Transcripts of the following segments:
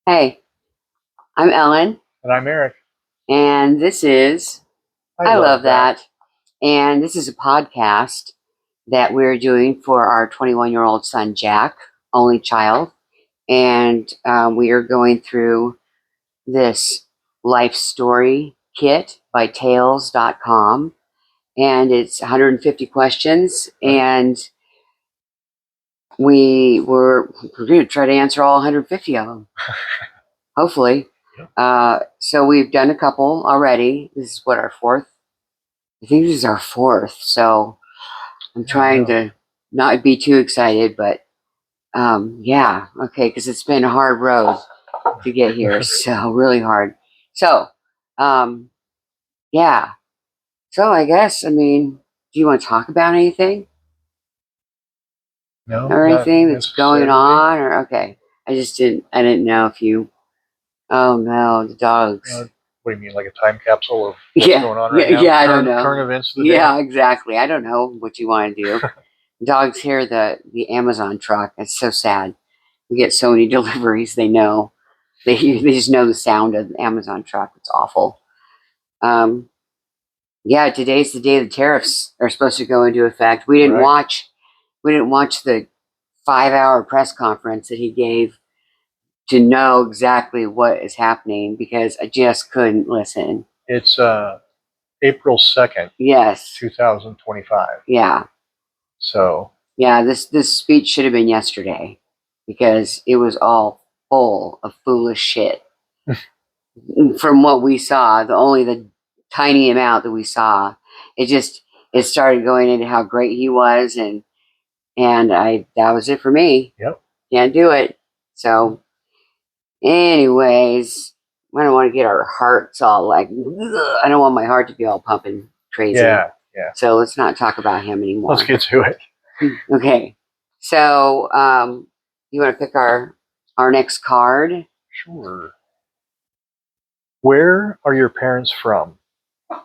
Hey, I'm Ellen, And I'm Eric. and this is I Love That. And this is a podcast that we're doing for our 21-year-old son, Jack, only child. And we are going through this life story kit by Tails.com. And it's 150 questions. And we're going to try to answer all 150 of them, hopefully. So we've done a couple already. This is what, our fourth? I think this is our fourth. So I'm trying to not be too excited, but yeah, okay, because it's been a hard road to get here. So really hard. So yeah. So I guess, do you want to talk about anything? No, or anything that's going on? Or okay. I didn't know if you oh no, the dogs. What do you mean, like a time capsule of what's going on right now? Yeah, I don't know. Current events of the day? Exactly. I don't know what you want to do. Dogs hear the Amazon truck. It's so sad. We get so many deliveries. They know. They just know the sound of the Amazon truck. It's awful. Yeah, today's the day the tariffs are supposed to go into effect. We didn't watch the 5-hour press conference that he gave to know exactly what is happening because I just couldn't listen. It's April 2nd. Yes. 2025. Yeah. So. Yeah, this speech should have been yesterday because it was all full of foolish shit. From what we saw, the tiny amount that we saw, it started going into how great he was, and that was it for me. Yep. Can't do it. So, anyways, I don't want to get our hearts all like, ugh. I don't want my heart to be all pumping crazy. Yeah. So let's not talk about him anymore. Let's get to it. Okay. So, you want to pick our next card? Sure. Where are your parents from?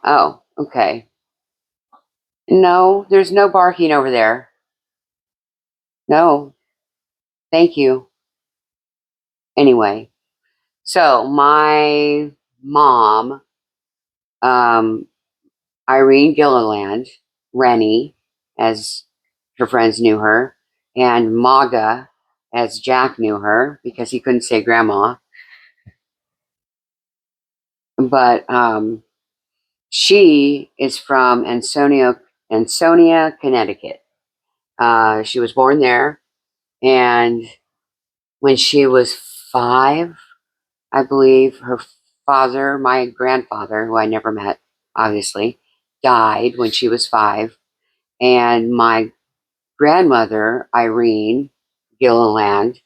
Oh, okay. No, there's no barking over there. No. Thank you. Anyway, so my mom, Irene Gilliland, Rennie, as her friends knew her, and Maga, as Jack knew her, because he couldn't say grandma. But she is from Ansonia, Connecticut. She was born there, and when she was 5, I believe, her father, my grandfather, who I never met, obviously, died when she was 5, and my grandmother, Irene Gilliland,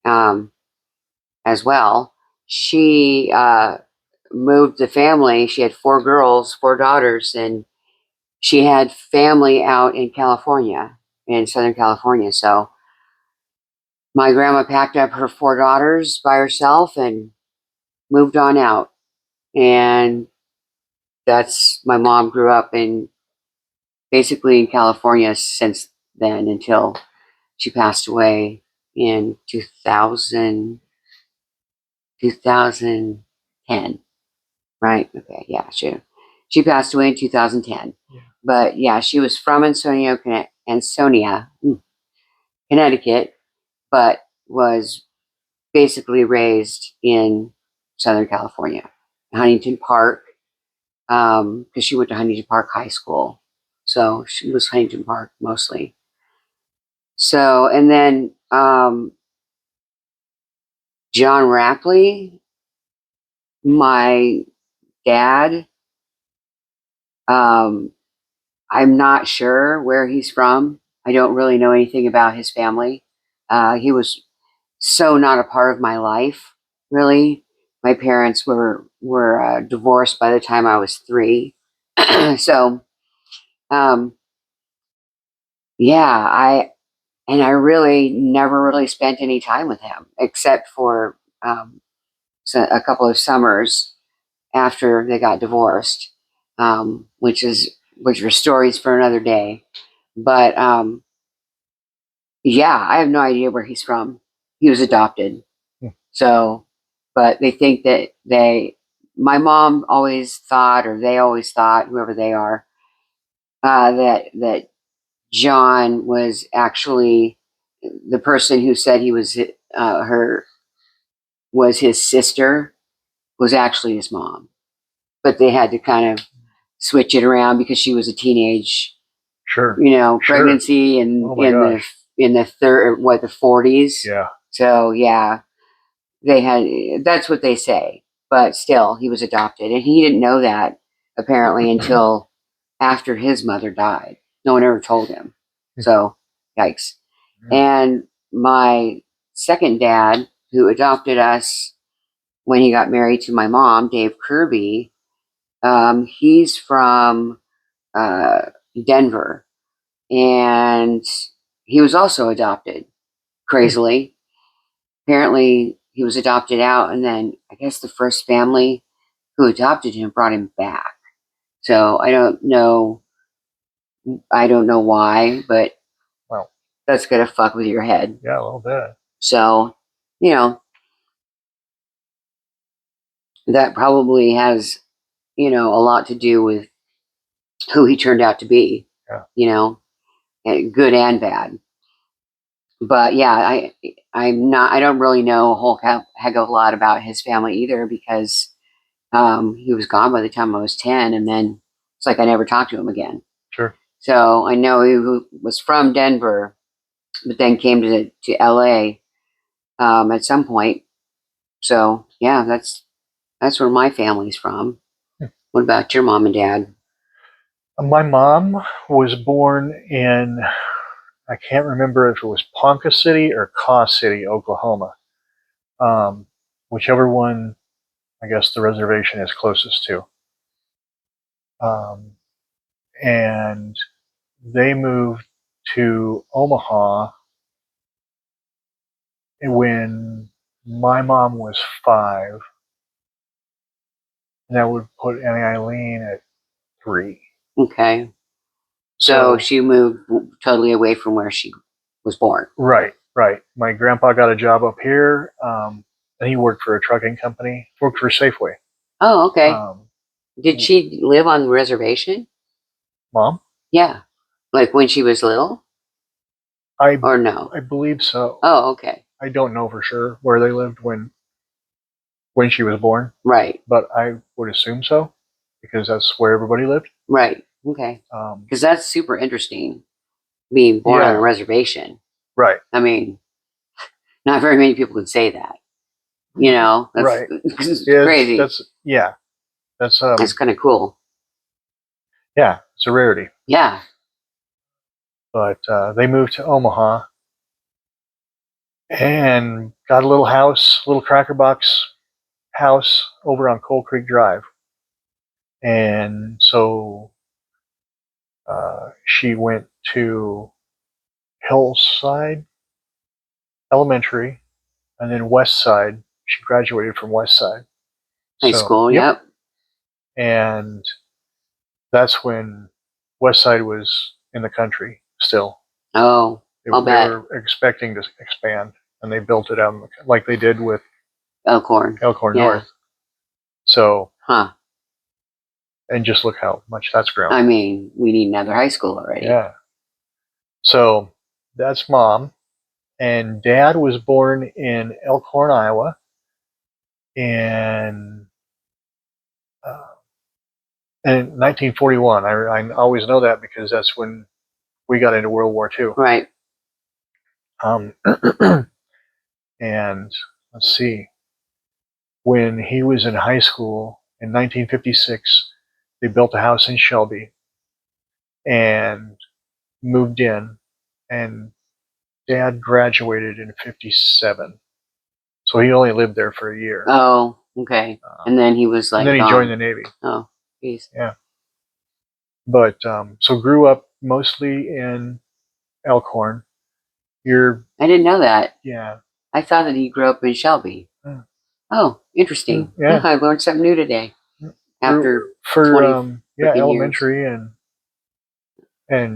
as well, she moved the family. She had 4 girls, 4 daughters, and she had family out in California, in Southern California. So my grandma packed up her 4 daughters by herself and moved on out. And my mom grew up basically in California since then until she passed away in 2010. Right? Okay, yeah, she passed away in 2010. Yeah. But yeah, she was from Ansonia, Connecticut, but was basically raised in Southern California, Huntington Park, because she went to Huntington Park High School. So she was Huntington Park mostly. So, and then John Rapley, my dad, I'm not sure where he's from. I don't really know anything about his family. He was so not a part of my life, really. My parents were divorced by the time I was 3. So, yeah, I really never really spent any time with him except for a couple of summers after they got divorced, which were stories for another day. But yeah, I have no idea where he's from. He was adopted. So, but they think that my mom always thought, or they always thought, whoever they are, that John was actually the person who said he was his sister was actually his mom, but they had to kind of switch it around because she was a teenage, Sure. pregnancy and Oh my gosh. in the the 40s. Yeah. So yeah, they had, that's what they say, but still he was adopted and he didn't know that apparently until after his mother died. No one ever told him. So yikes. And my second dad, who adopted us when he got married to my mom, Dave Kirby, he's from Denver, and he was also adopted. Crazily, apparently he was adopted out, and then I guess the first family who adopted him brought him back. So I don't know. I don't know why, but Well, that's gonna fuck with your head. yeah, a little bit. So, that probably has, a lot to do with who he turned out to be. Yeah. Good and bad. But yeah, I'm not. I don't really know a whole heck of a lot about his family either because he was gone by the time I was 10, and then it's like I never talked to him again. Sure. So I know he was from Denver, but then came to LA at some point. So yeah, that's where my family's from. What about your mom and dad? My mom was born in, I can't remember if it was Ponca City or Caw City, Oklahoma. Whichever one, I guess the reservation is closest to. And they moved to Omaha when my mom was 5. And that would put Annie Eileen at 3. Okay. So she moved totally away from where she was born. Right. My grandpa got a job up here, and he worked for a trucking company, worked for Safeway. Oh, okay. Did she live on the reservation? Mom? Yeah. Like when she was little? Or no? I believe so. Oh, okay. I don't know for sure where they lived when she was born. Right. But I would assume so, because that's where everybody lived. Right. Okay. Because that's super interesting, being born on a reservation. Right. I mean, not very many people can say that. That's, right. It's crazy. That's kind of cool. Yeah, it's a rarity. Yeah. But they moved to Omaha and got a little house, little cracker box house over on Coal Creek Drive. And so she went to Hillside Elementary, and then West Side. She graduated from West Side High school. Yep. And that's when West Side was in the country still. Oh, they were expecting to expand, and they built it out like they did with Elkhorn North. So, huh? And just look how much that's grown. I mean, we need another high school already. Yeah. So that's mom, and dad was born in Elkhorn, Iowa, in 1941. I always know that because that's when we got into World War II. Right. And let's see, when he was in high school in 1956, they built a house in Shelby and moved in, and dad graduated in 57. So he only lived there for a year. Oh, okay. And then he was like, and then he joined the Navy. Oh, geez. Yeah. But so grew up mostly in Elkhorn. I didn't know that. Yeah. I thought that he grew up in Shelby. Oh, interesting. Yeah. I learned something new today. After elementary and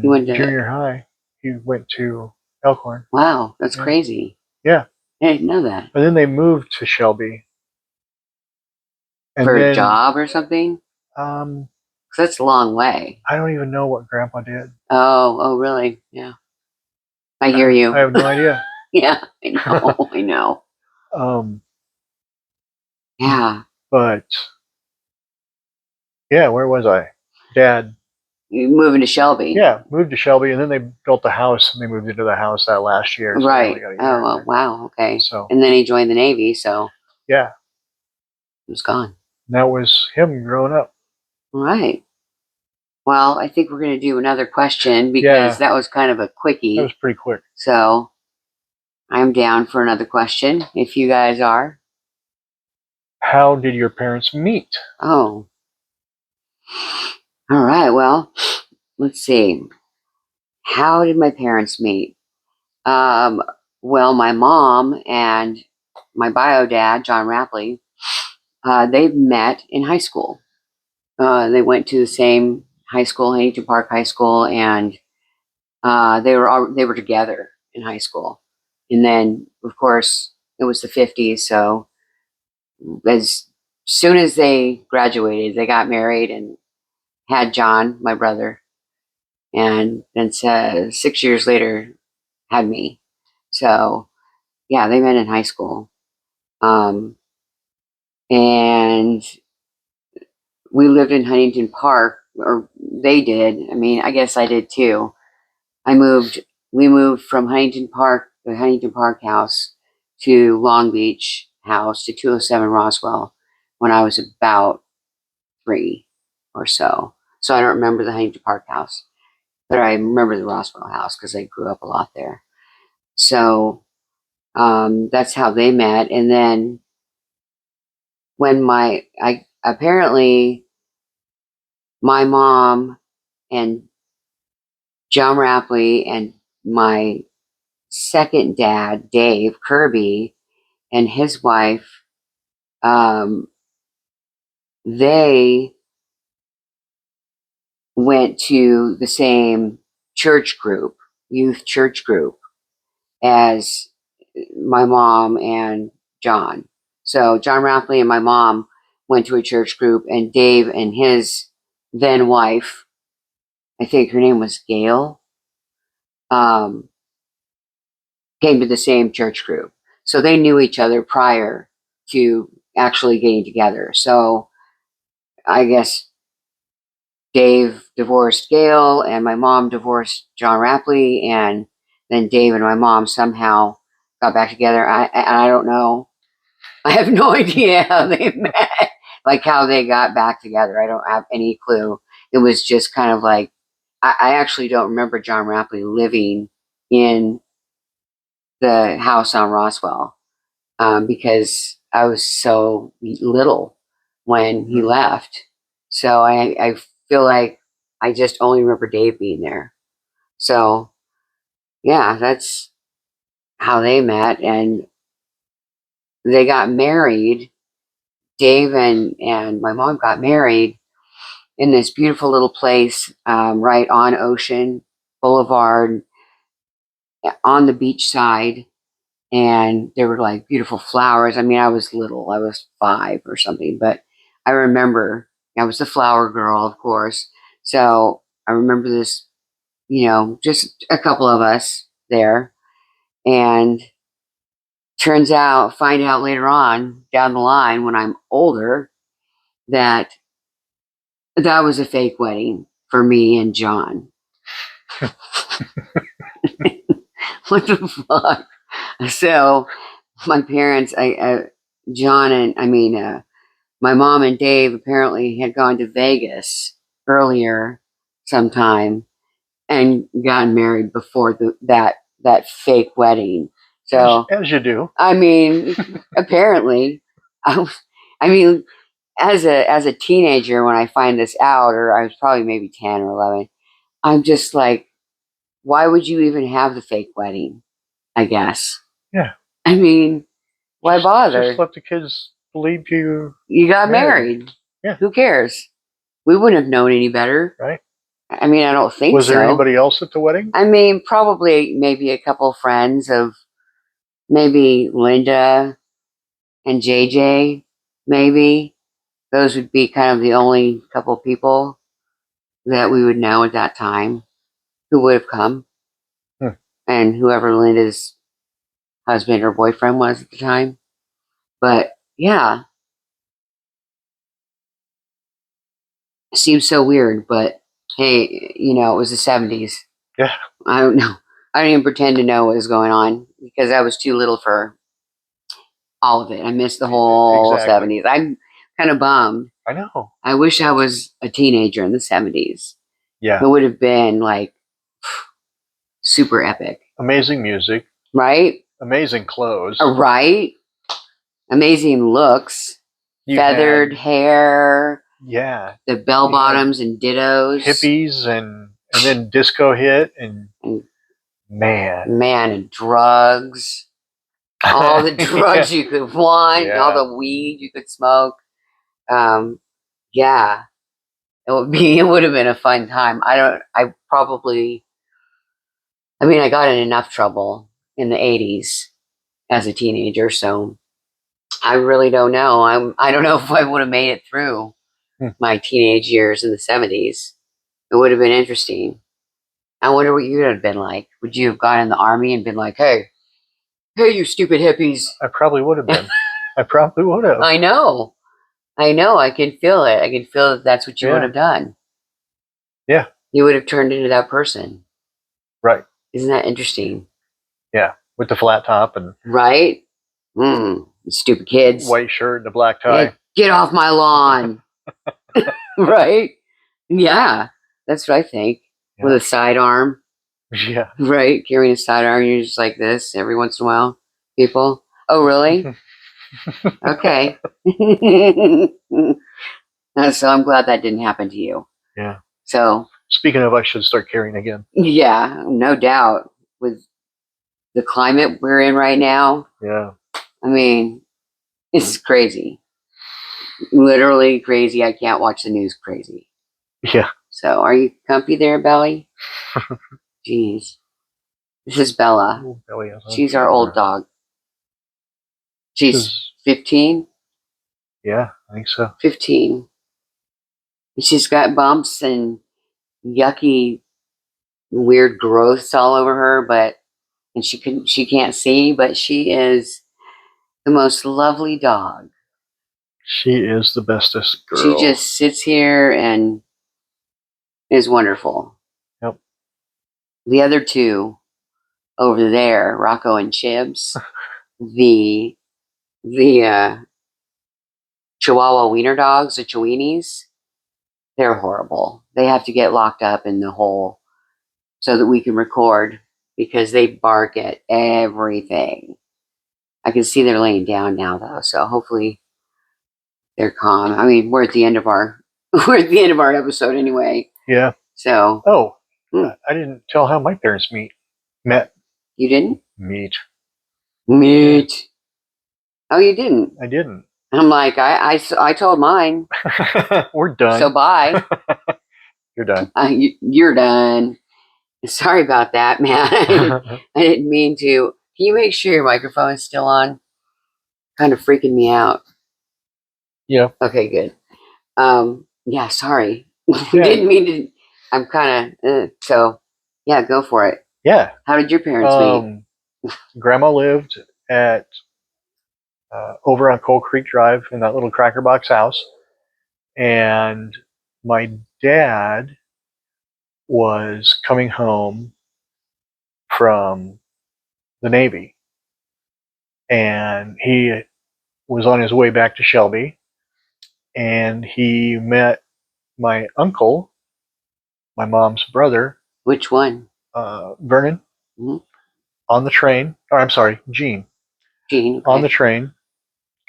junior high, he went to Elkhorn. Wow, that's crazy. Yeah. I didn't know that. And then they moved to Shelby. And For a then, job or something? um, 'Cause that's a long way. I don't even know what Grandpa did. Oh, really? Yeah. I hear you. I have no idea. Yeah, I know. I know. Um, Yeah. but yeah, where was I? Dad. You moving to Shelby. Yeah, moved to Shelby, and then they built the house, and they moved into the house that last year. So Right. got a year Oh, wow. Okay. So And then he joined the Navy, so yeah, he was gone. that was him growing up. All right. Well, I think we're going to do another question because that was kind of a quickie. That was pretty quick. So I'm down for another question if you guys are. How did your parents meet? Oh. All right. Well, let's see. How did my parents meet? Um, well, my mom and my bio dad, John Rapley, they met in high school. They went to the same high school, Huntington Park High School, and they were together in high school. And then, of course, it was the 50s, so as soon as they graduated, they got married and had John, my brother, and then 6 years later had me. So yeah, they met in high school, and we lived in Huntington Park, or they did. I mean, I guess I did too. We moved from Huntington Park, the Huntington Park house, to Long Beach house to 207 Roswell when I was about 3 or so. So I don't remember the Huntington Park house, but I remember the Roswell house because I grew up a lot there. So that's how they met. And then when apparently my mom and John Rapley and my second dad, Dave Kirby, and his wife, um, they went to the same church group, youth church group, as my mom and John. So John Rapley and my mom went to a church group, and Dave and his then wife, I think her name was Gail, um, came to the same church group. So they knew each other prior to actually getting together. So I guess Dave divorced Gail, and my mom divorced John Rapley, and then Dave and my mom somehow got back together. I don't know. I have no idea how they met, like how they got back together. I don't have any clue. It was just kind of like I actually don't remember John Rapley living in the house on Roswell because I was so little when he left. So I feel like I just only remember Dave being there. So yeah, that's how they met, and they got married. Dave and my mom got married in this beautiful little place right on Ocean Boulevard on the beach side. And there were like beautiful flowers. I mean, I was little, I was 5 or something, but I remember I was the flower girl, of course. So I remember this, just a couple of us there. And find out later on down the line when I'm older that that was a fake wedding for me and John. What the fuck? So my parents, John and my mom and Dave apparently had gone to Vegas earlier sometime and gotten married before that fake wedding. So as you do. I mean, apparently, I mean, as a teenager when I find this out, or I was probably maybe 10 or 11, I'm just like, why would you even have the fake wedding? I guess. Yeah. I mean, why bother? Just let the kids believe you got married. Yeah. Who cares? We wouldn't have known any better. Right. I mean, I don't think so. Was there anybody else at the wedding? I mean, probably maybe a couple friends of maybe Linda and JJ, maybe. Those would be kind of the only couple people that we would know at that time who would have come. Hmm. And whoever Linda's husband or boyfriend was at the time. But yeah, it seems so weird. But hey, it was the 70s. Yeah. I don't know. I didn't even pretend to know what was going on because I was too little for all of it. I missed the whole Exactly. 70s. I'm kind of bummed. I know. I wish I was a teenager in the 70s. Yeah. It would have been like super epic. Amazing music. Right? Amazing clothes. Right? Amazing looks. You Feathered had, hair. yeah. The bell bottoms and dittos. Hippies and then disco hit and man. And drugs. All the drugs you could want. Yeah. All the weed you could smoke. Yeah. It would have been a fun time. I got in enough trouble in the 80s as a teenager, so I really don't know. I don't know if I would have made it through my teenage years in the 70s. It would have been interesting. I wonder what you would have been like. Would you have gone in the army and been like, hey, you stupid hippies? I probably would have been. I probably would have. I know. I can feel it. I can feel that that's what you would have done. Yeah. You would have turned into that person. Right. Isn't that interesting? Yeah. With the flat top and right? Stupid kids. White shirt and a black tie. Hey, get off my lawn. Right? Yeah. That's what I think. Yeah. With a sidearm. Yeah. Right? Carrying a sidearm, you're just like this every once in a while. People. Oh, really? Okay. So I'm glad that didn't happen to you. Yeah. So speaking of, I should start carrying again. Yeah, no doubt. With the climate we're in right now. Yeah. I mean, it's crazy. Literally crazy. I can't watch the news crazy. Yeah. So are you comfy there, Belly? Jeez. This is Bella. Ooh, Belly, she's our old dog. She's 15? Yeah, I think so. 15. She's got bumps and yucky, weird growths all over her, and she can't see, but she is the most lovely dog. She is the bestest girl. She just sits here and is wonderful. Yep. The other two over there, Rocco and Chibs, the Chihuahua wiener dogs, the Chihuahuas, they're horrible. They have to get locked up in the hole so that we can record because they bark at everything. I can see they're laying down now though, so hopefully they're calm. I mean, we're at the end of our episode anyway. Yeah. So. Oh, I didn't tell how my parents met. You didn't? Meet. Oh, you didn't? I didn't. I'm like, I told mine. We're done. So bye. You're done. You're done. Sorry about that, man. I didn't mean to. Can you make sure your microphone is still on? Kind of freaking me out. Yeah. Okay, good. Yeah, sorry. Didn't mean to. I'm kind of, so yeah, go for it. Yeah. How did your parents meet? Grandma lived at over on Coal Creek Drive in that little cracker box house. And my dad was coming home from the Navy. And he was on his way back to Shelby. And he met my uncle, my mom's brother. Which one? Vernon. Mm-hmm. On the train. Or I'm sorry, Gene. Gene. Okay. On the train,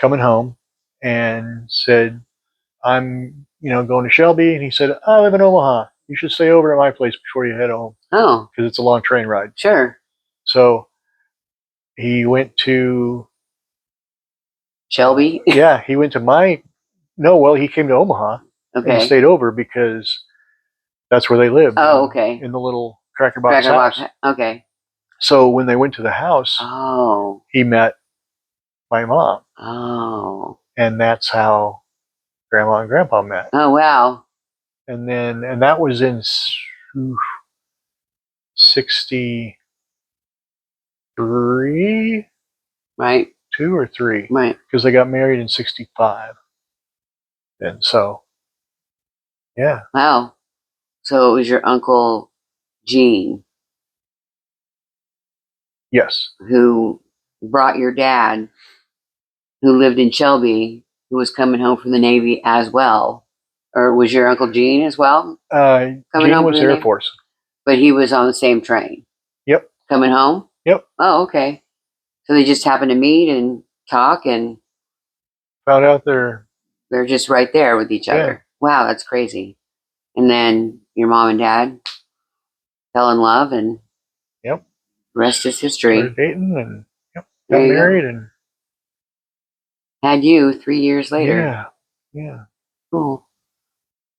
coming home, and said, I'm, going to Shelby. And he said, I live in Omaha. You should stay over at my place before you head home. Oh. Because it's a long train ride. Sure. So he went to Shelby? Yeah, he went to he came to Omaha. Okay. And stayed over because that's where they lived. Oh, okay. In the little cracker box house. Okay. So when they went to the house, Oh. he met my mom. Oh. And that's how Grandma and Grandpa met. Oh, wow. And that was in 63, Right. 2 or 3, Right. because they got married in 65. And so, yeah. Wow. So it was your Uncle Gene Yes. who brought your dad, who lived in Shelby, who was coming home from the Navy as well. Or was your Uncle Gene as well? Coming Gene home was from the Air Navy? Force. But he was on the same train. Yep. Coming home? Yep. Oh, okay. So they just happened to meet and talk, and Found out they're just right there with each other. Wow, that's crazy. And then your mom and dad fell in love, and yep. the rest is history. Started dating and got There you married go. and Had you 3 years later. yeah. Yeah. Cool.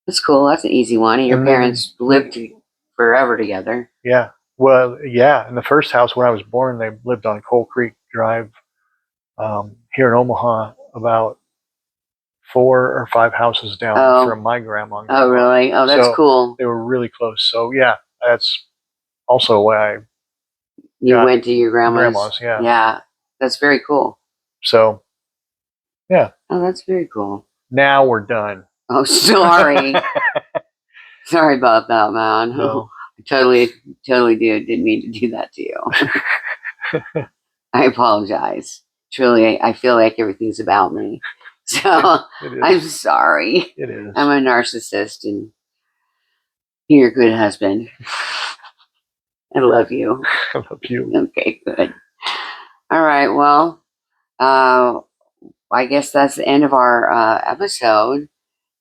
That's cool. That's an easy one. And your And then- parents lived forever together. Yeah. Well, yeah. In the first house when I was born, they lived on Coal Creek Drive, here in Omaha, about 4 or 5 houses down Oh. from my grandma. And Oh, grandpa. really? Oh, that's So cool. They were really close. So yeah, that's also why I You got went to your grandma's. Yeah. Yeah. That's very cool. So yeah. Oh, that's very cool. Now we're done. Oh, sorry. Sorry about that, man. No. I totally didn't mean to do that to you. I apologize. Truly, I feel like everything's about me. So It is. I'm sorry. It is. I'm a narcissist, and you're a good husband. I love you. I love you. Okay, good. All right. Well, I guess that's the end of our episode.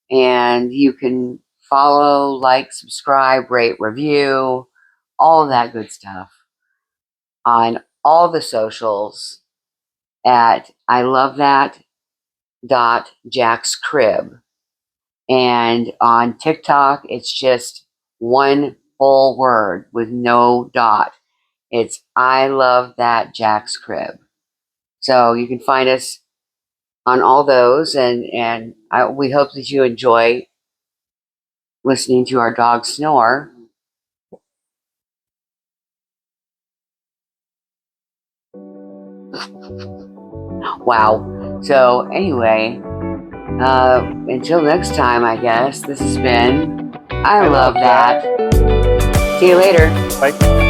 And you can follow, like, subscribe, rate, review, all of that good stuff on all the socials at ilovethat.jackscrib. And on TikTok, it's just one full word with no dot. It's I love that Jack's Crib. So you can find us on all those, and we hope that you enjoy listening to our dog snore. Wow. So anyway, until next time, I guess, this has been I Love That. See you later. Bye.